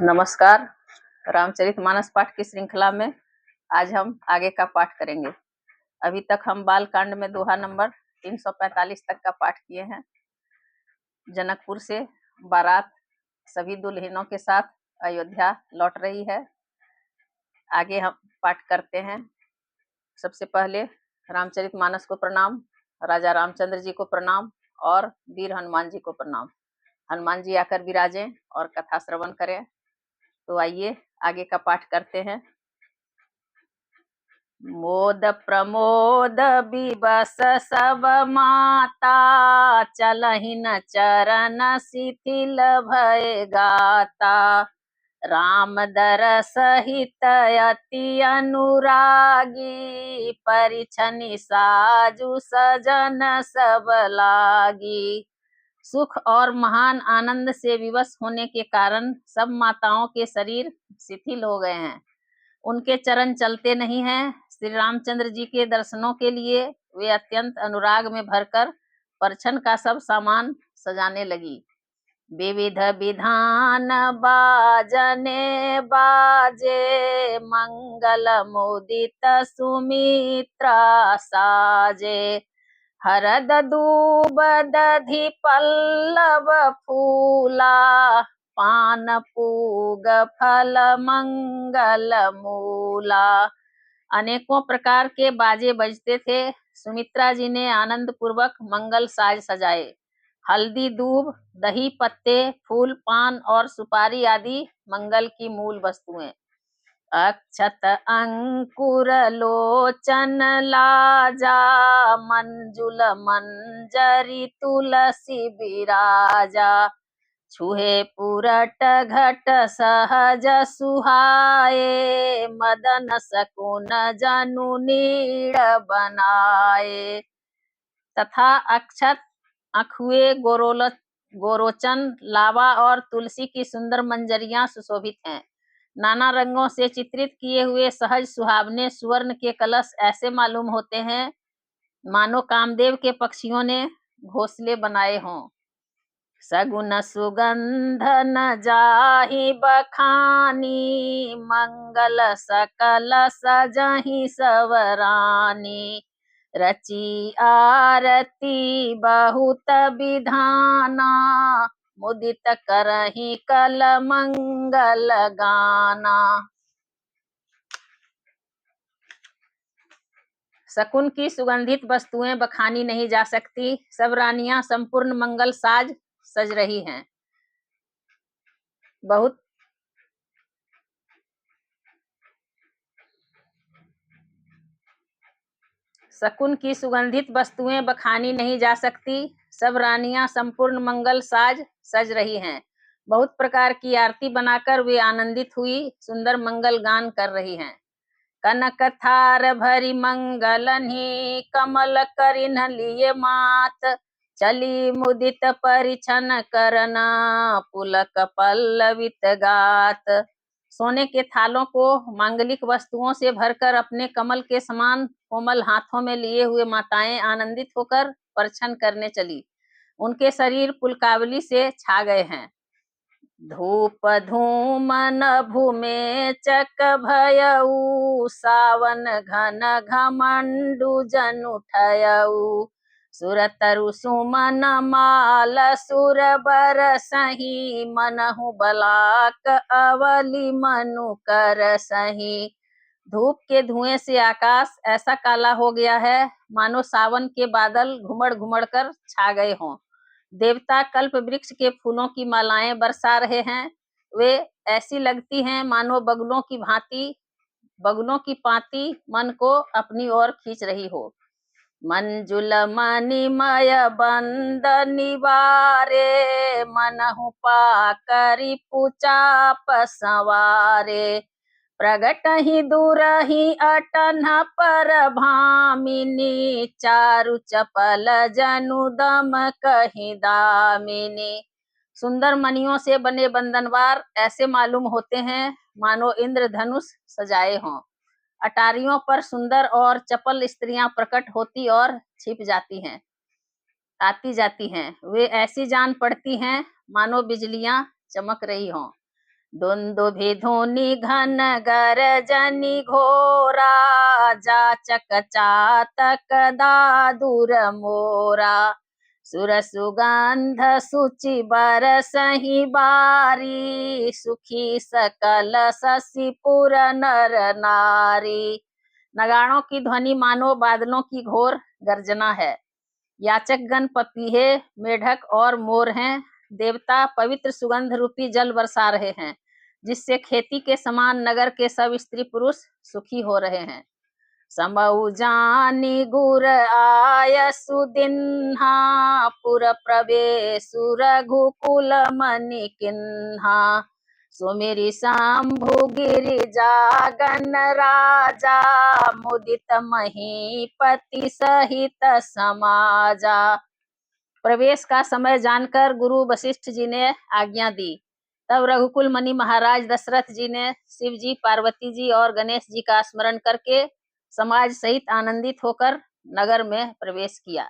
नमस्कार। रामचरितमानस पाठ की श्रृंखला में आज हम आगे का पाठ करेंगे। अभी तक हम बाल कांड में दोहा नंबर 345 तक का पाठ किए हैं। जनकपुर से बारात सभी दुल्हनों के साथ अयोध्या लौट रही है। आगे हम पाठ करते हैं। सबसे पहले रामचरितमानस को प्रणाम, राजा रामचंद्र जी को प्रणाम और वीर हनुमान जी को प्रणाम। हनुमान जी आकर विराजें और कथा श्रवण करें। तो आइए आगे का पाठ करते हैं। मोद प्रमोद विवश सब माता, चलहि न चरण शिथिल भय गाता। राम दरस हित अति अनुरागी, परिछनि साजु सजन सब लागी। सुख और महान आनंद से विवश होने के कारण सब माताओं के शरीर शिथिल हो गए हैं। उनके चरण चलते नहीं हैं। श्री रामचंद्र जी के दर्शनों के लिए वे अत्यंत अनुराग में भरकर परछन का सब सामान सजाने लगी। विविध विधान बाजने बाजे, मंगल मुदित सुमित्रा साजे। हरद दूब दधि पल्लव फूला, पान पूग फल मंगल मूला। अनेकों प्रकार के बाजे बजते थे। सुमित्रा जी ने आनंद पूर्वक मंगल साज सजाए। हल्दी, दूब, दही, पत्ते, फूल, पान और सुपारी आदि मंगल की मूल वस्तुएं। अक्षत अंकुर लोचन लाजा, मंजुल मंजरी तुलसी बिराजा। छुहे पुरट घट सहज सुहाए, मदन सकुन जनु नीड़ बनाए। तथा अक्षत, अखुए, गोरोचन, लावा और तुलसी की सुंदर मंजरियां सुशोभित हैं। नाना रंगों से चित्रित किए हुए सहज सुहावने सुवर्ण के कलश ऐसे मालूम होते हैं मानो कामदेव के पक्षियों ने घोंसले बनाए हों। सगुन सुगंध न जाहि बखानी, मंगल सकल सजहि सवरानी। रची आरती बहुत विधाना, मुदित करहि कल मंगल गाना। शकुन की सुगंधित वस्तुएं बखानी नहीं जा सकती। सब रानियां संपूर्ण मंगल साज सज रही हैं। बहुत शकुन की सुगंधित वस्तुएं बखानी नहीं जा सकती। सब रानियां संपूर्ण मंगल साज सज रही हैं। बहुत प्रकार की आरती बनाकर वे आनंदित हुई सुंदर मंगल गान कर रही हैं। कनक थार भरी मंगलन्हि, कमल करिन लिए मात। चली मुदित परिछन करना, पुलक पल्लवित गात। सोने के थालों को मांगलिक वस्तुओं से भरकर अपने कमल के समान कोमल हाथों में लिए हुए माताएं आनंदित होकर परछन करने चली। उनके शरीर पुलकावली से छा गए हैं। धूप धूम नभु में चक भयऊ, सावन घन घमंडु जन उठयऊ। सुरतरु सुमन माल सुर बरसहि, मनहु बलाक अवलि मनु करसहि। धूप के धुएं से आकाश ऐसा काला हो गया है मानो सावन के बादल घुमड़ घुमड़ कर छा गए हों। देवता कल्प वृक्ष के फूलों की मालाएं बरसा रहे हैं। वे ऐसी लगती हैं मानो बगुलों की पाती मन को अपनी ओर खींच रही हो। मंजुल मणिमय बंद निवारे, मनहु पाकरि पुचाप संवारे। प्रगट ही दूरहि अटन्ह पर भामिनी, चारु चपल जनु दम कहि दामिनी। सुंदर मणियों से बने बंधनवार ऐसे मालूम होते हैं मानो इंद्रधनुष सजाए हों। अटारियों पर सुंदर और चपल स्त्रियां प्रकट होती और छिप जाती हैं, आती जाती हैं। वे ऐसी जान पड़ती हैं मानो बिजलियां चमक रही हों। दुन्दुभि धुनि घन गरजनि घोरा, जाचक चातक दादुर मोरा। सुर सुगंध सुचि बरसहि बारी, सुखी सकल शशिपुर नर नारी। नगाड़ों की ध्वनि मानो बादलों की घोर गर्जना है। याचकगण पपीहे, मेढक और मोर हैं। देवता पवित्र सुगंध रूपी जल बरसा रहे हैं, जिससे खेती के समान नगर के सब स्त्री पुरुष सुखी हो रहे हैं। समऊ जानी गुर आय सुदिन्हा, पुर प्रवेशु रघुकुल मनि किन्हा। सुमिरि शंभु गिरिजागन राजा, मुदित महीपति सहित समाजा। प्रवेश का समय जानकर गुरु वशिष्ठ जी ने आज्ञा दी। तब रघुकुल मणि महाराज दशरथ जी ने शिव जी, पार्वती जी और गणेश जी का स्मरण करके समाज सहित आनंदित होकर नगर में प्रवेश किया।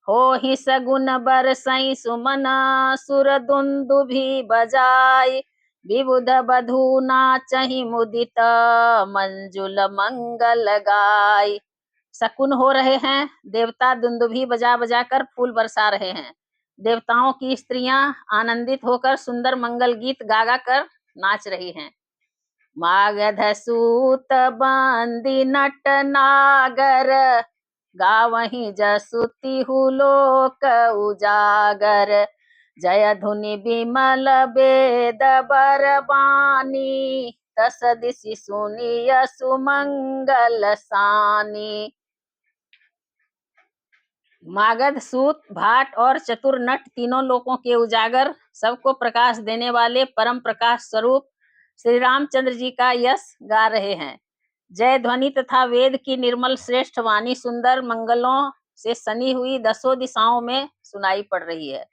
हो ही सगुन बरसई सुमन, सुर दुन्दुभि बजाय, विबुध बधू नाचहि मुदित, मंजुल मंगल गाय। शकुन हो रहे हैं, देवता दुन्दुभि बजा बजा कर फूल बरसा रहे हैं। देवताओं की स्त्रियां आनंदित होकर सुंदर मंगल गीत गा गा कर नाच रही हैं। मागध सूत बंदी नट नागर, गावहीं जसुति हुलोक उजागर। जय धुनि बिमल वेद बरबानी, तस दिशि सुनिय सुमंगल सानी। मागध, सूत, भाट और चतुर नट तीनों लोकों के उजागर, सबको प्रकाश देने वाले परम प्रकाश स्वरूप श्री रामचंद्र जी का यश गा रहे हैं। जय ध्वनि तथा वेद की निर्मल श्रेष्ठ वाणी सुंदर मंगलों से सनी हुई दसों दिशाओं में सुनाई पड़ रही है।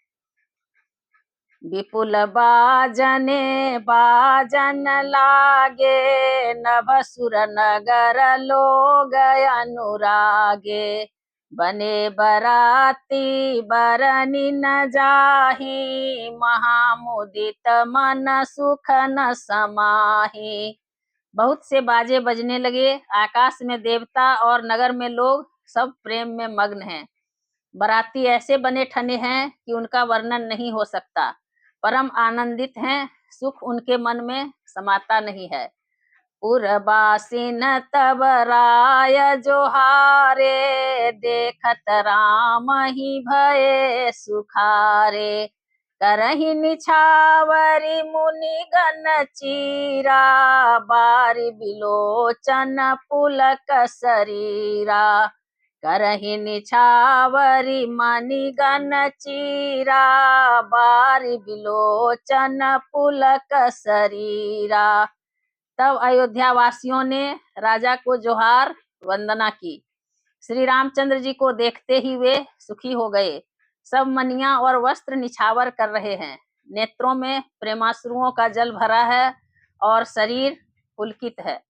विपुल बाजने बाजन लागे, नभसुर नगर लोग अनुरागे। बने बराती बरनी न जाही, महामुदित मन सुख न समाही। बहुत से बाजे बजने लगे, आकाश में देवता और नगर में लोग सब प्रेम में मग्न हैं। बराती ऐसे बने ठने हैं कि उनका वर्णन नहीं हो सकता। परम आनंदित हैं, सुख उनके मन में समाता नहीं है। उर्वासीन तब राय जोहारे, देखत राम ही भये सुखारे। करहि निछावरि मुनि गण चीरा, बारि बिलोचन पुलक शरीरा। करहि निछावरि मुनि गण चीरा, बारि बिलोचन पुलक शरीरा। तब अयोध्या वासियों ने राजा को जोहार वंदना की। श्री रामचंद्र जी को देखते ही वे सुखी हो गए। सब मनियां और वस्त्र निछावर कर रहे हैं। नेत्रों में प्रेमाश्रुओं का जल भरा है और शरीर पुलकित है।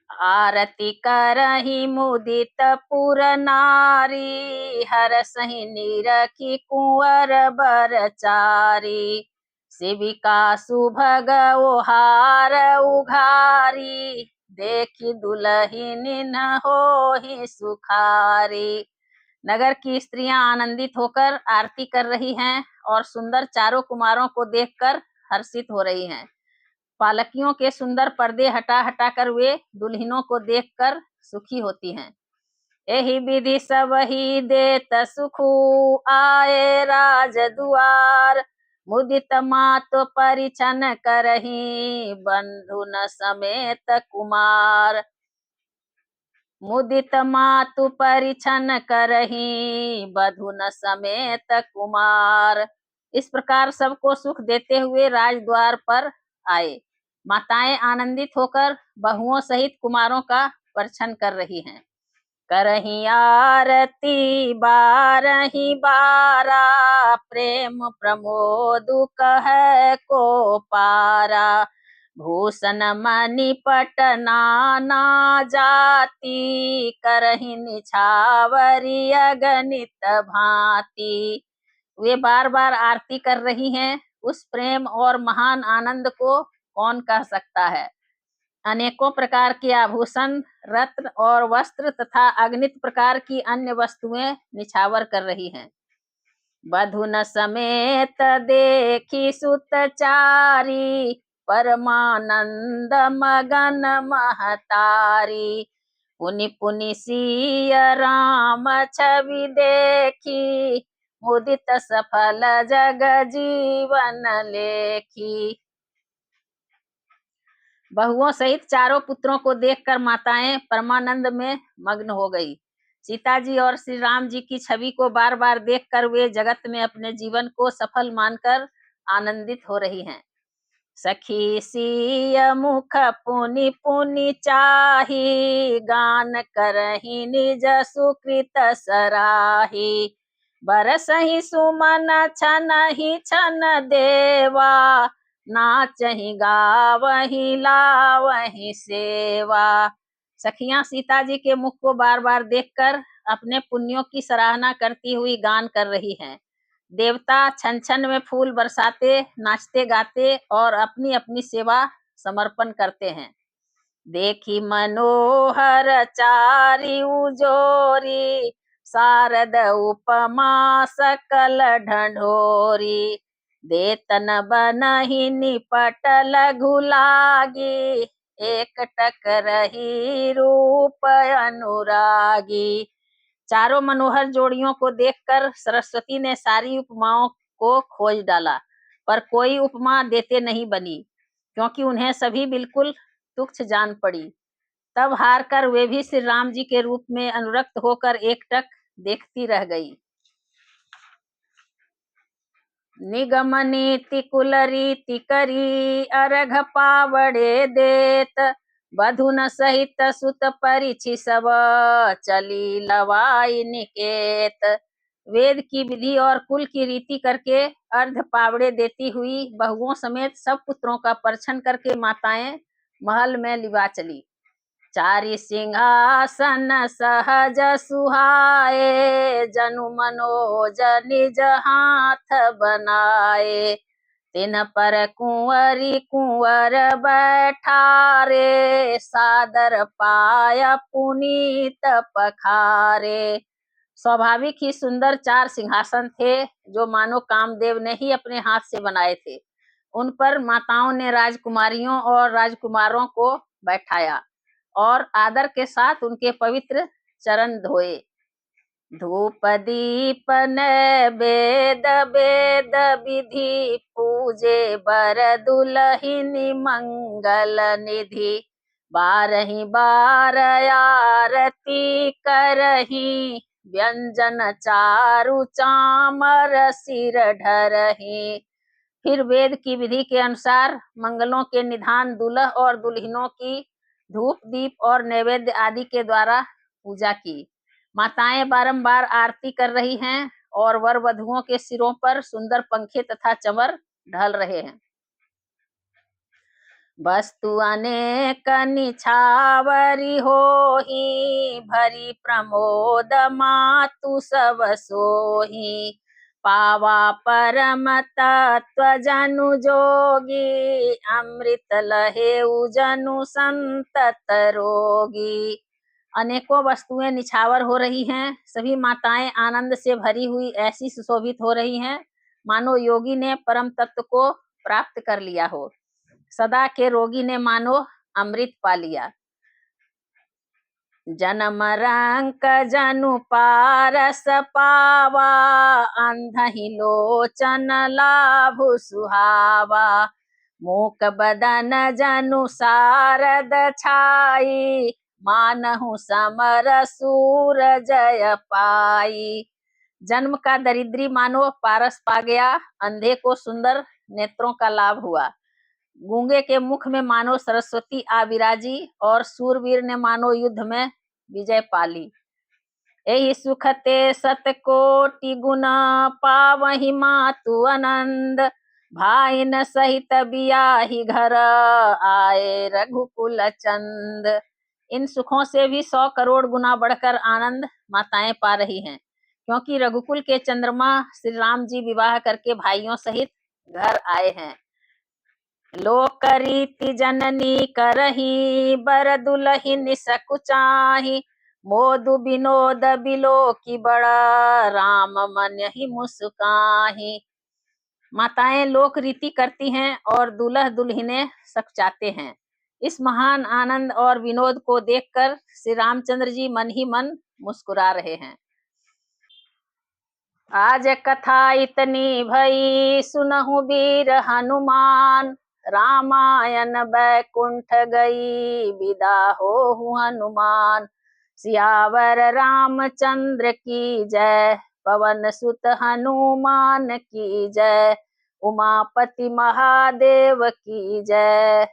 आरती करहि मुदित पुर नारी, हरसहि निरखी कुंवर बरचारी। शिविका सुभग ओहार उघारी, देखी दुलहिन होहि सुखारी। नगर की स्त्रियां आनंदित होकर आरती कर रही हैं और सुंदर चारों कुमारों को देखकर हर्षित हो रही हैं। पालकियों के सुंदर पर्दे हटा हटा कर वे दुल्हिनों को देखकर सुखी होती हैं। एहि विधि सब ही देत सुखु, आए राज दुआर। मुदित मात परिछन करही, बंधु न समेत कुमार। मुदित मातु परिछन करही, बधु न समेत कुमार। इस प्रकार सबको सुख देते हुए राजद्वार पर आए। माताएं आनंदित होकर बहुओं सहित कुमारों का परिछन कर रही हैं। करही आरती बारही बारा, प्रेम प्रमोदु कह को पारा। भूषण मणि पट नाना जाति, करही निछावरी अगणित भांति। वे बार बार आरती कर रही हैं उस प्रेम और महान आनंद को कौन कह सकता है। अनेकों प्रकार के आभूषण, रत्न और वस्त्र तथा अगणित प्रकार की अन्य वस्तुएं निछावर कर रही हैं। बधुन समेत देखी सुतचारी, परमानंद मगन महतारी। पुनि पुनि सिय राम छवि देखी, मुदित सफल जग जीवन लेखी। बहुओं सहित चारों पुत्रों को देखकर माताएं परमानंद में मग्न हो गई। सीता जी और श्री राम जी की छवि को बार बार देखकर वे जगत में अपने जीवन को सफल मानकर आनंदित हो रही हैं। सखी सिय मुख पुनि पुनि चाही, गान करही निज सुकृत सराही। बरसहि सुमन छनहि छन देवा, नाचहि गावहि लावहि सेवा। सखियां सीता जी के मुख को बार बार देखकर अपने पुण्यों की सराहना करती हुई गान कर रही हैं। देवता छन छन में फूल बरसाते, नाचते गाते और अपनी अपनी सेवा समर्पण करते हैं। देखी मनोहर चारि उजोरी, शारद उपमा सकल ढंढोरी। देतन बनहि निपट लघु लागी, एकटक रही रूप अनुरागी। चारों मनोहर जोड़ियों को देखकर सरस्वती ने सारी उपमाओं को खोज डाला, पर कोई उपमा देते नहीं बनी, क्योंकि उन्हें सभी बिल्कुल तुच्छ जान पड़ी। तब हार कर वे भी श्री राम जी के रूप में अनुरक्त होकर एकटक देखती रह गई। निगम नीति कुल रीति करी, अर्घ पावड़े देत। बधुन सहित सुत परिछि सब, चली लवाई निकेत। वेद की विधि और कुल की रीति करके अर्ध पावड़े देती हुई बहुओं समेत सब पुत्रों का परछन करके माताएं महल में लिवा चली। चारि सिंहासन सहज सुहाए, जनु मनोज निज हाथ बनाए। तिन पर कुंवरी कुंवर बैठारे, सादर पाय पुनीत पखारे। स्वाभाविक ही सुंदर 4 सिंहासन थे, जो मानो कामदेव ने ही अपने हाथ से बनाए थे। उन पर माताओं ने राजकुमारियों और राजकुमारों को बैठाया और आदर के साथ उनके पवित्र चरण धोए। धूप दीप नैवेद वेद विधि, पूजे बर दुलहिनी मंगल निधि। 12 बार आरती करही, व्यंजन चारु चामर सिर ढरही। फिर वेद की विधि के अनुसार मंगलों के निधान दुल्ह और दुल्हिनों की धूप दीप और नैवेद्य आदि के द्वारा पूजा की। माताएं बारंबार आरती कर रही हैं और वर वधुओं के सिरों पर सुंदर पंखे तथा चमर ढल रहे हैं। वस्तु अनेक निछावरी होही, भरी प्रमोद मातु सब सोही। पावा परम तत्व जनु जोगी, अमृत लहे जनु संतत रोगी। अनेकों वस्तुएं निछावर हो रही हैं। सभी माताएं आनंद से भरी हुई ऐसी सुशोभित हो रही हैं, मानो योगी ने परम तत्व को प्राप्त कर लिया हो। सदा के रोगी ने मानो अमृत पा लिया। जन्म रंक जनु पारस पावा, अंधहि लोचन लाभु सुहावा। मूक बदन जनु सारद छाई, मानहु समर सूर जय पाई। जन्म का दरिद्री मानो पारस पा गया, अंधे को सुंदर नेत्रों का लाभ हुआ। गूंगे के मुख में मानो सरस्वती आ विराजी और सूरवीर ने मानो युद्ध में विजय पाली। एहि सुखते सतकोटि गुना, पावहि मातु आनंद। भाई न सहित बियाहि घर, आए रघुकुल चंद। इन सुखों से भी 100 करोड़ गुना बढ़कर आनंद माताएं पा रही हैं, क्योंकि रघुकुल के चंद्रमा श्री राम जी विवाह करके भाइयों सहित घर आए हैं। लोक रीति जननी करही, बर दुलहिन सकुचाही, मोदु विनोद बिलो की बड़ा, राम मन ही मुस्काही। माताएं लोक रीति करती हैं और दुल्हा दुल्हनें सकुचाते हैं। इस महान आनंद और विनोद को देखकर श्री रामचंद्र जी मन ही मन मुस्कुरा रहे हैं। आज कथा इतनी भई, सुनहु वीर हनुमान, रामायण बैकुंठ गई, विदा होहु हनुमान। सियावर रामचंद्र की जय, पवन सुत हनुमान की जय, उमापति महादेव की जय।